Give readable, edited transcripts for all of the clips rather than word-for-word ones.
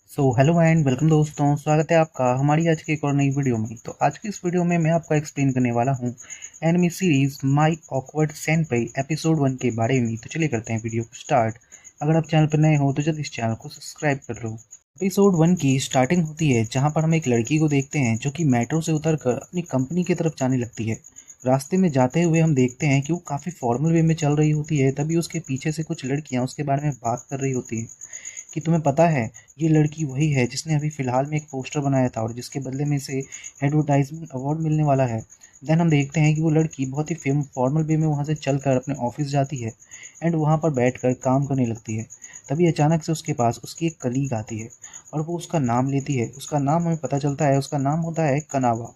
Hello and welcome दोस्तों, स्वागत है आपका हमारी आज की एक और नई वीडियो में। तो आज की इस वीडियो में मैं आपको एक्सप्लेन करने वाला हूँ एनिमे सीरीज माई ऑकवर्ड सेनपाई एपिसोड 1 के बारे में। तो चलिए करते हैं वीडियो को स्टार्ट। अगर आप चैनल पर नए हो तो जल्दी इस चैनल को सब्सक्राइब कर लो। एपिसोड 1 की स्टार्टिंग होती है जहाँ पर हम एक लड़की को देखते हैं जो कि मेट्रो से उतरकर अपनी कंपनी की तरफ जाने लगती है। रास्ते में जाते हुए हम देखते हैं कि वो काफ़ी फॉर्मल वे में चल रही होती है, तभी उसके पीछे से कुछ लड़कियां उसके बारे में बात कर रही होती हैं कि तुम्हें पता है ये लड़की वही है जिसने अभी फ़िलहाल में एक पोस्टर बनाया था और जिसके बदले में इसे एडवर्टाइजमेंट अवार्ड मिलने वाला है। देन हम देखते हैं कि वो लड़की बहुत ही फॉर्मल वे में वहाँ से चलकर अपने ऑफिस जाती है एंड वहाँ पर बैठकर काम करने लगती है। तभी अचानक से उसके पास उसकी एक कलीग आती है और वो उसका नाम लेती है। उसका नाम हमें पता चलता है, उसका नाम होता है कनावा।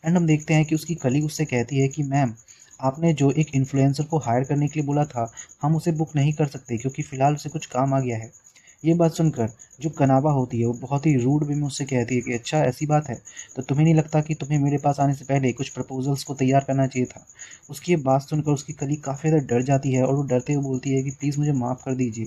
एंड हम देखते हैं कि उसकी कलीग उससे कहती है कि मैम, आपने जो एक इन्फ्लुएंसर को हायर करने के लिए बोला था, हम उसे बुक नहीं कर सकते क्योंकि फ़िलहाल उसे कुछ काम आ गया है। ये बात सुनकर जो कनावा होती है वो बहुत ही रूड वे में उससे कहती है कि अच्छा ऐसी बात है, तो तुम्हें नहीं लगता कि तुम्हें मेरे पास आने से पहले कुछ प्रपोजल्स को तैयार करना चाहिए था। उसकी ये बात सुनकर उसकी कलीग काफ़ी ज़्यादा डर जाती है और वो डरते हुए बोलती है कि प्लीज़ मुझे माफ़ कर दीजिए।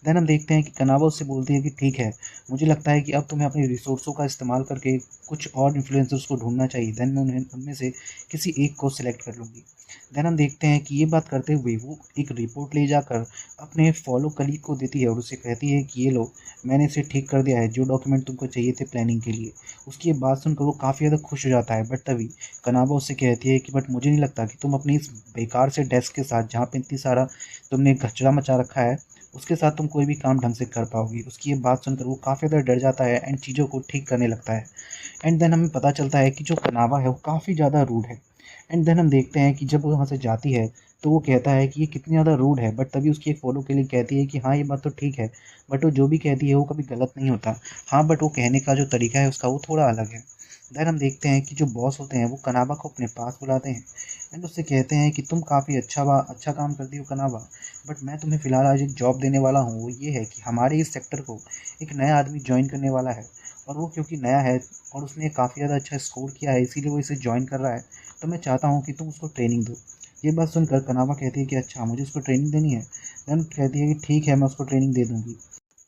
देन हम देखते हैं कि कनावा उससे बोलती है कि ठीक है, मुझे लगता है कि अब तुम्हें अपने रिसोर्सों का इस्तेमाल करके कुछ और इन्फ्लुएंसर्स को ढूंढना चाहिए। देन मैं उन्हें उनमें से किसी एक को सिलेक्ट कर लूँगी। देन हम देखते हैं कि ये बात करते हुए वो एक रिपोर्ट ले जाकर अपने फॉलो कलीग को देती है और उसे कहती है कि ये लो, मैंने इसे ठीक कर दिया है, जो डॉक्यूमेंट तुमको चाहिए थे प्लानिंग के लिए। उसकी ये बात सुनकर वो काफ़ी ज़्यादा खुश हो जाता है, बट तभी कनावा उससे कहती है कि बट मुझे नहीं लगता कि तुम अपनी इस बेकार से डेस्क के साथ, जहाँ पे इतनी सारा तुमने कचरा मचा रखा है, उसके साथ तुम कोई भी काम ढंग से कर पाओगी। उसकी ये बात सुनकर वो काफ़ी ज़्यादा डर जाता है एंड चीज़ों को ठीक करने लगता है। एंड देन हमें पता चलता है कि जो कनावा है वो काफ़ी ज़्यादा रूड है। एंड देन हम देखते हैं कि जब वो वहाँ से जाती है तो वो कहता है कि ये कितनी ज़्यादा रूड है, बट तभी उसकी एक फ़ॉलो के लिए कहती है कि हाँ ये बात तो ठीक है, बट वो जो भी कहती है वो कभी गलत नहीं होता। हाँ, बट वो कहने का जो तरीका है उसका वो थोड़ा अलग है। देन हम देखते हैं कि जो बॉस होते हैं वो कनावा को अपने पास बुलाते हैं एंड उससे कहते हैं कि तुम काफ़ी अच्छा काम करती हो कनावा, बट मैं तुम्हें फ़िलहाल आज एक जॉब देने वाला हूँ। वो ये है कि हमारे इस सेक्टर को एक नया आदमी ज्वाइन करने वाला है और वो क्योंकि नया है और उसने काफ़ी ज़्यादा अच्छा स्कोर किया है, इसीलिए वो इसे ज्वाइन कर रहा है। तो मैं चाहता हूँ कि तुम उसको ट्रेनिंग दो। ये बात सुनकर कनावा कहती है कि अच्छा मुझे उसको ट्रेनिंग देनी है। देन कहती है कि ठीक है, मैं उसको ट्रेनिंग दे दूँगी।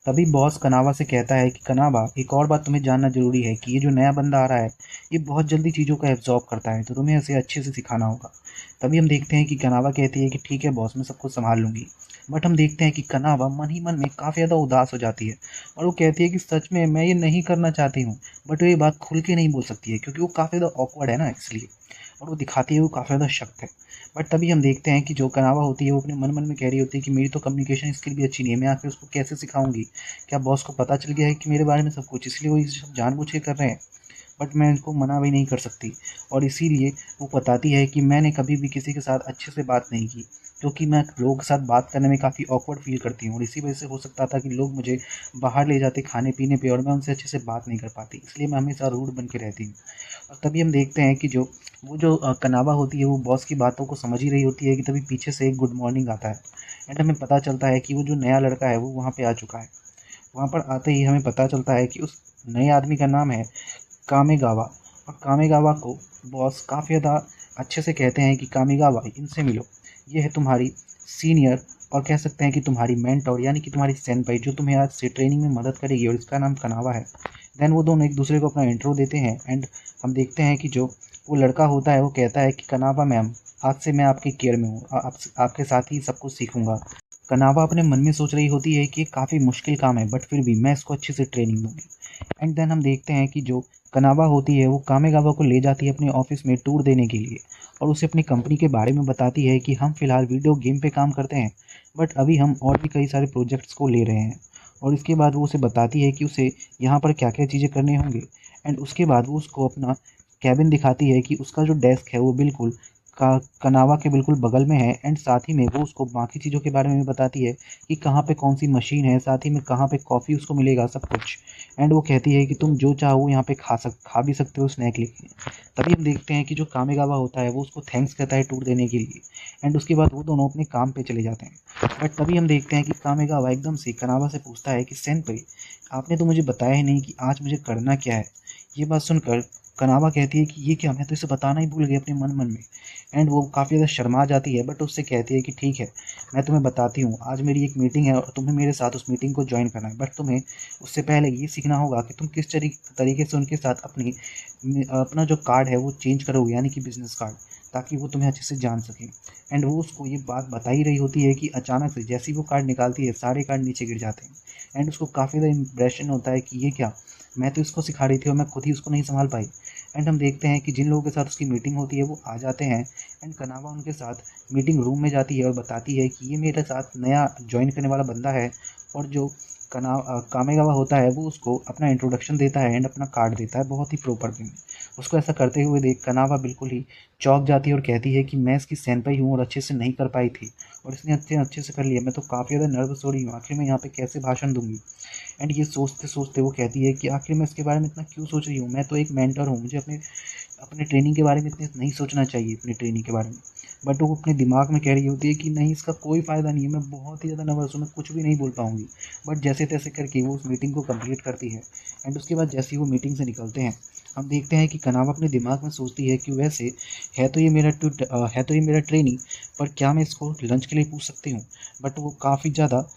तभी बॉस कनावा से कहता है कि कनावा, एक और बात तुम्हें जानना ज़रूरी है कि ये जो नया बंदा आ रहा है ये बहुत जल्दी चीज़ों को एब्जॉर्ब करता है, तो तुम्हें इसे अच्छे से सिखाना होगा। तभी हम देखते हैं कि कनावा कहती है कि ठीक है बॉस, मैं सबको संभाल लूँगी। बट हम देखते हैं कि कनावा मन ही मन में काफ़ी ज़्यादा उदास हो जाती है और वो कहती है कि सच में मैं ये नहीं करना चाहती हूँ, बट वो ये बात खुल के नहीं बोल सकती है क्योंकि वो काफ़ी ज़्यादा ऑकवर्ड है ना, इसलिए। और वो दिखाती है वो काफ़ी ज़्यादा शक है। बट तभी हम देखते हैं कि जो कनावा होती है वो अपने मन मन में कह रही होती है कि मेरी तो कम्युनिकेशन स्किल भी अच्छी नहीं है, मैं आके उसको कैसे सिखाऊंगी। क्या बॉस को पता चल गया है कि मेरे बारे में सब कुछ, इसलिए वो ये सब जानबूझ के कर रहे हैं। बट मैं इनको मना भी नहीं कर सकती और इसीलिए वो बताती है कि मैंने कभी भी किसी के साथ अच्छे से बात नहीं की, क्योंकि मैं लोगों के साथ बात करने में काफ़ी ऑकवर्ड फील करती हूँ और इसी वजह से हो सकता था कि लोग मुझे बाहर ले जाते खाने पीने पे और मैं उनसे अच्छे से बात नहीं कर पाती, इसलिए मैं हमेशा रूड बन के रहती हूँ। और तभी हम देखते हैं कि जो कनावा होती है वो बॉस की बातों को समझ ही रही होती है कि तभी पीछे से एक गुड मॉर्निंग आता है एंड हमें पता चलता है कि वो जो नया लड़का है वो वहाँ पे आ चुका है। वहाँ पर आते ही हमें पता चलता है कि उस नए आदमी का नाम है कामेगावा। और कामेगावा को बॉस काफ़ी ज़्यादा अच्छे से कहते हैं कि कामेगावा, इनसे मिलो, ये है तुम्हारी सीनियर और कह सकते हैं कि तुम्हारी मेंटोर यानी कि तुम्हारी सेनपाई, जो तुम्हें आज से ट्रेनिंग में मदद करेगी और इसका नाम कनावा है। देन वो दोनों एक दूसरे को अपना इंट्रो देते हैं एंड हम देखते हैं कि जो वो लड़का होता है वो कहता है कि कनावा मैम, आज से मैं आपकी केयर में हूँ, आपके साथ ही सब कुछ सीखूंगा। कनावा अपने मन में सोच रही होती है कि काफ़ी मुश्किल काम है, बट फिर भी मैं इसको अच्छे से ट्रेनिंग दूंगी। एंड देन हम देखते हैं कि जो कनावा होती है वो कामेगावा को ले जाती है अपने ऑफिस में टूर देने के लिए और उसे अपनी कंपनी के बारे में बताती है कि हम फ़िलहाल वीडियो गेम पे काम करते हैं, बट अभी हम और भी कई सारे प्रोजेक्ट्स को ले रहे हैं। और इसके बाद वो उसे बताती है कि उसे यहाँ पर क्या क्या चीज़ें करने होंगे एंड उसके बाद वो उसको अपना कैबिन दिखाती है कि उसका जो डेस्क है वो बिल्कुल का कनावा के बिल्कुल बगल में है एंड साथ ही में वो उसको बाकी चीज़ों के बारे में भी बताती है कि कहाँ पे कौन सी मशीन है, साथ ही में कहाँ पे कॉफ़ी उसको मिलेगा, सब कुछ। एंड वो कहती है कि तुम जो चाहो यहाँ पे खा भी सकते हो स्नैक लेके। तभी हम देखते हैं कि जो कामेगावा होता है वो उसको थैंक्स कहता है टूर देने के लिए एंड उसके बाद वो दोनों अपने काम पे चले जाते हैं। बट तभी हम देखते हैं कि कामेगावा एकदम से कनावा से पूछता है कि सेनपाई, आपने तो मुझे बताया ही नहीं कि आज मुझे करना क्या है। ये बात सुनकर कनावा कहती है कि ये क्या, मैं तो इसे बताना ही भूल गई अपने मन मन में। एंड वो काफ़ी ज़्यादा शर्मा जाती है, बट उससे कहती है कि ठीक है, मैं तुम्हें बताती हूँ, आज मेरी एक मीटिंग है और तुम्हें मेरे साथ उस मीटिंग को ज्वाइन करना है, बट तुम्हें उससे पहले ये सीखना होगा कि तुम किस तरीके से उनके साथ अपना जो कार्ड है वो चेंज करोगे, यानी कि बिजनेस कार्ड, ताकि वो तुम्हें अच्छे से जान सकें। एंड वो उसको ये बात बता ही रही होती है कि अचानक से जैसे ही वो कार्ड निकालती है, सारे कार्ड नीचे गिर जाते हैं। एंड उसको काफ़ी ज़्यादा इम्प्रेशन होता है कि ये क्या, मैं तो इसको सिखा रही थी और मैं खुद ही उसको नहीं संभाल पाई। एंड हम देखते हैं कि जिन लोगों के साथ उसकी मीटिंग होती है वो आ जाते हैं। एंड कनावा उनके साथ मीटिंग रूम में जाती है और बताती है कि ये मेरे साथ नया ज्वाइन करने वाला बंदा है। और जो कामेगावा होता है वो उसको अपना इंट्रोडक्शन देता है एंड अपना कार्ड देता है बहुत ही प्रॉपर वे में। उसको ऐसा करते हुए देख कनावा बिल्कुल ही चौंक जाती है और कहती है कि मैं इसकी सैनपाई हूँ और अच्छे से नहीं कर पाई थी, और इसने अच्छे से कर लिया, मैं तो काफ़ी ज़्यादा नर्वस हो रही हूँ, आखिर मैं यहाँ पे कैसे भाषण दूंगी। एंड ये सोचते सोचते वो कहती है कि आखिर मैं इसके बारे में इतना क्यों सोच रही हूँ, मैं तो एक मेंटर हूँ, मुझे अपने अपने ट्रेनिंग के बारे में इतने नहीं सोचना चाहिए, अपनी ट्रेनिंग के बारे में। बट वो अपने दिमाग में कह रही होती है कि नहीं, इसका कोई फ़ायदा नहीं है, मैं बहुत ही ज़्यादा नर्वस हूँ, मैं कुछ भी नहीं बोल पाऊँगी। बट जैसे तैसे करके वो उस मीटिंग को कंप्लीट करती है। एंड उसके बाद जैसे ही वो मीटिंग से निकलते हैं, हम देखते हैं कि कनावा अपने दिमाग में सोचती है कि वैसे है तो ये मेरा ट्रेनिंग, पर क्या मैं इसको लंच के लिए पूछ सकती हूँ। बट वो काफ़ी ज़्यादा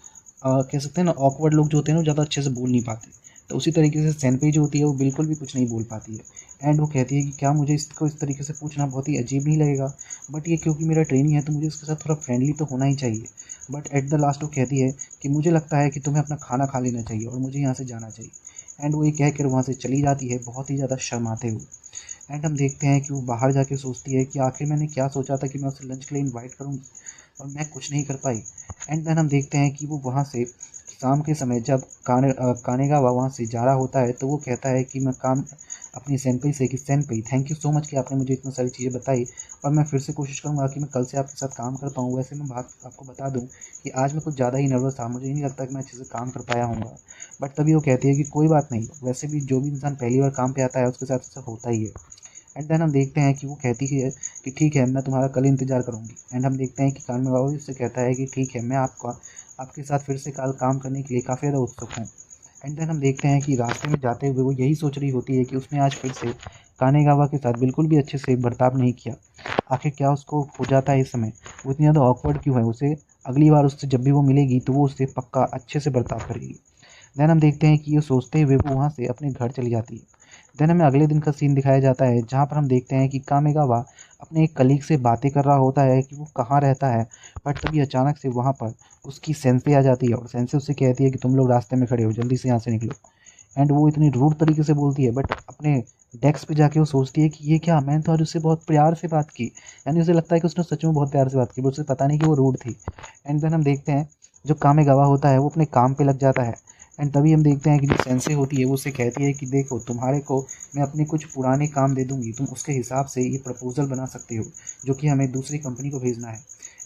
कह सकते हैं ना, ऑकवर्ड लोग जो होते हैं ना, वो ज़्यादा अच्छे से बोल नहीं पाते। तो उसी तरीके से सैनपई जो होती है वो बिल्कुल भी कुछ नहीं बोल पाती है। एंड वो कहती है कि क्या मुझे इसको इस तरीके से पूछना बहुत ही अजीब नहीं लगेगा, बट ये क्योंकि मेरा ट्रेनिंग है तो मुझे इसके साथ थोड़ा फ्रेंडली तो होना ही चाहिए। बट एट द लास्ट वो कहती है कि मुझे लगता है कि तुम्हें अपना खाना खा लेना चाहिए और मुझे यहाँ से जाना चाहिए। एंड वो ये कह कर वहाँ से चली जाती है बहुत ही ज़्यादा शर्माते हुए। एंड हम देखते हैं कि वो बाहर जाके सोचती है कि आखिर मैंने क्या सोचा था कि मैं उसे लंच के लिए इनवाइट करूँगी और मैं कुछ नहीं कर पाई। एंड देन हम देखते हैं कि वो वहाँ से शाम के समय जब कानेगावा वहाँ से जा रहा होता है, तो वो कहता है कि मैं काम अपनी सेनपई से कि सेनपई, थैंक यू सो मच कि आपने मुझे इतनी सारी चीज़ें बताई, और मैं फिर से कोशिश करूँगा कि मैं कल से आपके साथ काम कर पाऊँ। वैसे मैं बात आपको बता दूँ कि आज मैं कुछ ज़्यादा ही नर्वस था, मुझे नहीं लगता कि मैं अच्छे से काम कर पाया हूँगा। बट तभी वो कहती है कि कोई बात नहीं, वैसे भी जो भी इंसान पहली बार काम पे आता है उसके साथ ऐसा होता ही है। एंड देन हम देखते हैं कि वो कहती है कि ठीक है, मैं तुम्हारा कल इंतज़ार करूँगी। एंड हम देखते हैं कि कामेगावा भी उससे कहता है कि ठीक है, मैं आपके साथ फिर से कल काम करने के लिए काफ़ी ज़्यादा उत्सुक हूँ। एंड देन हम देखते हैं कि रास्ते में जाते हुए वो यही सोच रही होती है कि उसने आज फिर से कानेगावा के साथ बिल्कुल भी अच्छे से बर्ताव नहीं किया। आखिर क्या उसको हो जाता है इस समय, वो इतनी ज़्यादा ऑकवर्ड क्यों है, उसे अगली बार उससे जब भी वो मिलेगी तो वो उससे पक्का अच्छे से बर्ताव करेगी। देन हम देखते हैं कि ये सोचते हुए वो वहाँ से अपने घर चली जाती है। देन हमें अगले दिन का सीन दिखाया जाता है, जहाँ पर हम देखते हैं कि कामेगावा अपने एक कलीग से बातें कर रहा होता है कि वो कहाँ रहता है। बट तभी अचानक से वहाँ पर उसकी सेंसे आ जाती है और सेंसे उससे कहती है कि तुम लोग रास्ते में खड़े हो, जल्दी से यहाँ से निकलो। एंड वो इतनी रूड तरीके से बोलती है, बट अपने डेस्क पे जाके वो सोचती है कि ये क्या, मैंने तो आज उससे बहुत प्यार से बात की। यानी उसे लगता है कि उसने सच में बहुत प्यार से बात की, बट उसे पता नहीं कि वो रूड थी। एंड देन हम देखते हैं जो कामेगावा होता है वो अपने काम पे लग जाता है। एंड तभी हम देखते हैं कि जो सेंसे होती है वो उससे कहती है कि देखो, तुम्हारे को मैं अपने कुछ पुराने काम दे दूंगी, तुम उसके हिसाब से ये प्रपोजल बना सकते हो जो कि हमें दूसरी कंपनी को भेजना है।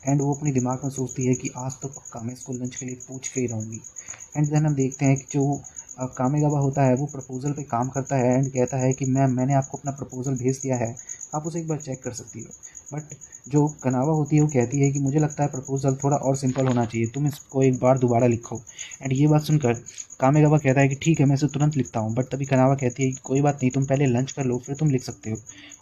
एंड वो अपने दिमाग में सोचती है कि आज तो पक्का मैं इसको लंच के लिए पूछ के ही रहूँगी। एंड देन हम देखते हैं कि जो कामेगावा होता है वो प्रपोजल पे काम करता है एंड कहता है कि मैंने आपको अपना प्रपोजल भेज दिया है, आप उसे एक बार चेक कर सकती हो। बट जो कनावा होती है वो कहती है कि मुझे लगता है प्रपोजल थोड़ा और सिंपल होना चाहिए, तुम इसको एक बार दोबारा लिखो। एंड ये बात सुनकर कामेगावा कहता है कि ठीक है, मैं इसे तुरंत लिखता हूँ। बट तभी कनावा कहती है कि कोई बात नहीं, तुम पहले लंच कर लो फिर तुम लिख सकते हो।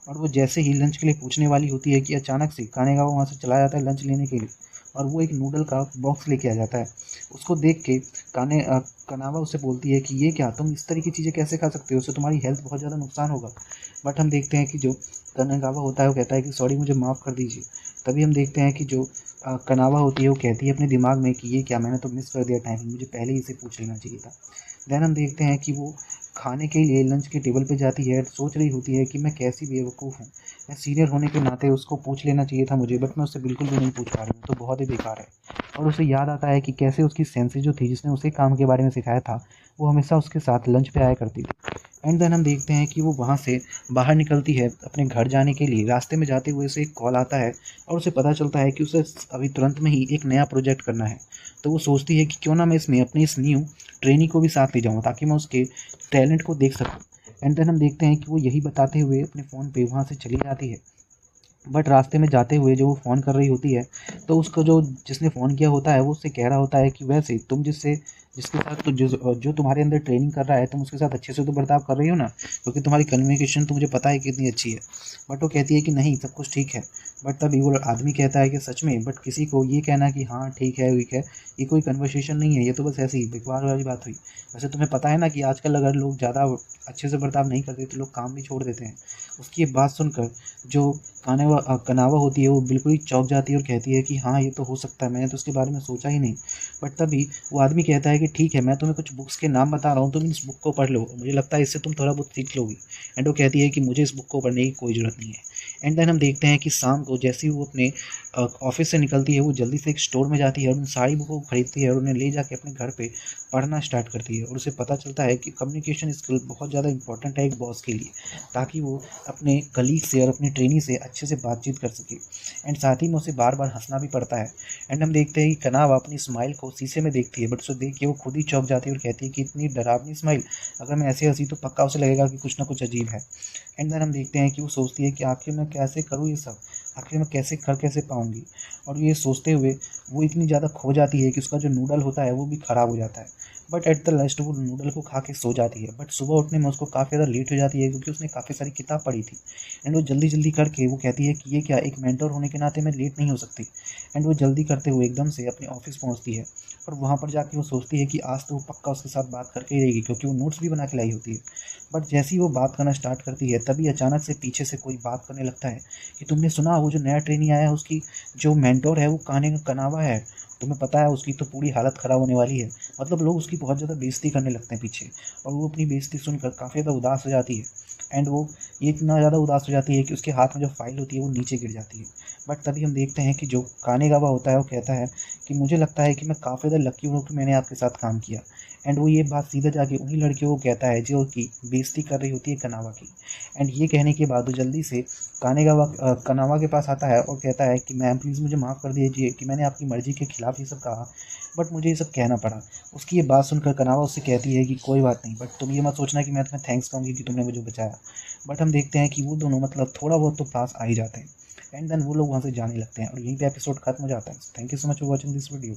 और वो जैसे ही लंच के लिए पूछने वाली होती है कि अचानक से कानेगावा वहाँ से चला जाता है लंच लेने के लिए, और वो एक नूडल का बॉक्स लेके आ जाता है। उसको देख के कनावा उससे बोलती है कि ये क्या, तुम इस तरह की चीज़ें कैसे खा सकते हो, उससे तुम्हारी हेल्थ बहुत ज़्यादा नुकसान होगा। बट हम देखते हैं कि जो कनावा होता है वो कहता है कि सॉरी, मुझे माफ़ कर दीजिए। तभी हम देखते हैं कि जो कनावा होती है वो कहती है अपने दिमाग में कि ये क्या, मैंने तो मिस कर दिया टाइमिंग, मुझे पहले ही इसे पूछ लेना चाहिए था। देन हम देखते हैं कि वो खाने के लिए लंच के टेबल पे जाती है, सोच रही होती है कि मैं कैसी बेवकूफ़ हूँ, मैं सीनियर होने के नाते उसको पूछ लेना चाहिए था मुझे, बट मैं उससे बिल्कुल भी नहीं पूछ पा रही हूँ, तो बहुत ही बेकार है। और उसे याद आता है कि कैसे उसकी सेंसी जो थी जिसने उसे काम के बारे में सिखाया था, वो हमेशा उसके साथ लंच पे आया करती थी। एंड देन हम देखते हैं कि वो वहाँ से बाहर निकलती है अपने घर जाने के लिए। रास्ते में जाते हुए उसे एक कॉल आता है और उसे पता चलता है कि उसे अभी तुरंत में ही एक नया प्रोजेक्ट करना है। तो वो सोचती है कि क्यों ना मैं इसमें अपनी इस न्यू ट्रेनी को भी साथ ले जाऊँ ताकि मैं उसके टैलेंट को देख सकूँ। एंड देन हम देखते हैं कि वो यही बताते हुए अपने फ़ोन पे वहाँ से चली जाती है। बट रास्ते में जाते हुए जो वो फ़ोन कर रही होती है, तो उसको जो जिसने फ़ोन किया होता है वो उससे कह रहा होता है कि वैसे तुम जिससे जिसके साथ तो जो तुम्हारे अंदर ट्रेनिंग कर रहा है तुम उसके साथ अच्छे से तो बर्ताव कर रही हो ना, क्योंकि तुम्हारी कम्युनिकेशन तो मुझे पता है कितनी अच्छी है। बट वो कहती है कि नहीं सब कुछ ठीक है। बट तभी वो आदमी कहता है कि सच में, बट किसी को ये कहना कि हाँ ठीक है वीक है, ये कोई कन्वर्सेशन नहीं है, ये तो बस ऐसे ही बेकार वाली बात हुई। वैसे तुम्हें पता है ना कि आजकल अगर लोग ज़्यादा अच्छे से बर्ताव नहीं करते तो लोग काम भी छोड़ देते हैं। उसकी ये बात सुनकर जो कनावा होती है वो बिल्कुल ही चौंक जाती है और कहती है कि हाँ ये तो हो सकता है, मैंने तो उसके बारे में सोचा ही नहीं। बट तभी वो आदमी कहता है कि ठीक है मैं तुम्हें कुछ बुक्स के नाम बता रहा हूँ, तुम इस बुक को पढ़ लो, मुझे लगता है इससे तुम थोड़ा बहुत सीख लोगी। एंड वो कहती है कि मुझे इस बुक को पढ़ने की कोई ज़रूरत नहीं है। एंड देन हम देखते हैं कि शाम को जैसे ही वो अपने ऑफिस से निकलती है वो जल्दी से एक स्टोर में जाती है और उन सारी बुकों को खरीदती है और उन्हें ले जाके अपने घर पे पढ़ना स्टार्ट करती है। और उसे पता चलता है कि कम्युनिकेशन स्किल बहुत ज़्यादा इंपॉर्टेंट है एक बॉस के लिए, ताकि वो अपने कलीग से और अपनी ट्रेनी से अच्छे से बातचीत कर सके। एंड साथ ही में उसे बार बार हंसना भी पड़ता है। एंड हम देखते हैं कि कनावा अपनी स्माइल को शीशे में देखती है, बट उसे देख के वो खुद ही चौंक जाती है और कहती है कि इतनी डरावनी स्माइल, अगर मैं ऐसे हंसी तो पक्का उसे लगेगा कि कुछ ना कुछ अजीब है। एंड देन हम देखते हैं कि वो सोचती है कि आखिर मैं कैसे करूँ ये सब, आखिर मैं कैसे कर कैसे पाऊँगी। और ये सोचते हुए वो इतनी ज़्यादा खो जाती है कि उसका जो नूडल होता है वो भी ख़राब हो जाता है। बट एट द लास्ट वो नूडल को खा के सो जाती है। बट सुबह उठने में उसको काफ़ी ज़्यादा लेट हो जाती है क्योंकि उसने काफ़ी सारी किताब पढ़ी थी। एंड वो जल्दी जल्दी करके वो कहती है कि ये क्या, एक मेंटर होने के नाते मैं लेट नहीं हो सकती। एंड वो जल्दी करते हुए एकदम से अपने ऑफिस पहुंचती है और वहाँ पर जाके वो सोचती है कि आज तो वो पक्का उसके साथ बात करके ही रहेगी, क्योंकि वो नोट्स भी बना के लाई होती है। बट जैसे ही वो बात करना स्टार्ट करती है तभी अचानक से पीछे से कोई बात करने लगता है कि तुमने सुना वो जो नया ट्रेनी आया है उसकी जो मेंटोर है वो कनावा है, तुम्हें पता है उसकी तो पूरी हालत ख़राब होने वाली है। मतलब लोग उसकी बहुत ज़्यादा बेइज्जती करने लगते हैं पीछे, और वो अपनी बेइज्जती सुनकर काफ़ी ज़्यादा उदास हो जाती है। एंड वो ये इतना ज़्यादा उदास हो जाती है कि उसके हाथ में जो फाइल होती है वो नीचे गिर जाती है। बट तभी हम देखते हैं कि जो कानेगावा होता है वो कहता है कि मुझे लगता है कि मैं काफ़ी ज़्यादा लकी हूँ कि मैंने आपके साथ काम किया। एंड वो ये बात सीधा जाके उन्हीं लड़कियों को कहता है जो कि बेइज्जती कर रही होती है कनावा की। एंड ये कहने के बाद वो जल्दी से कनावा के पास आता है और कहता है कि मैम प्लीज़ मुझे माफ़ कर दीजिए कि मैंने आपकी मर्ज़ी के खिलाफ़ ये सब कहा, बट मुझे ये सब कहना पड़ा। उसकी ये बात सुनकर कनावा उससे कहती है कि कोई बात नहीं, बट तुम ये मत सोचना कि मैं तुम्हें थैंक्स कहूँगी कि तुमने मुझे बचाया। बट हम देखते हैं कि वो दोनों मतलब थोड़ा बहुत तो पास आ ही जाते हैं। एंड देन वो लोग वहाँ से जाने लगते हैं और यहीं पे एपिसोड खत्म हो जाता है। Thank you so much for watching this video.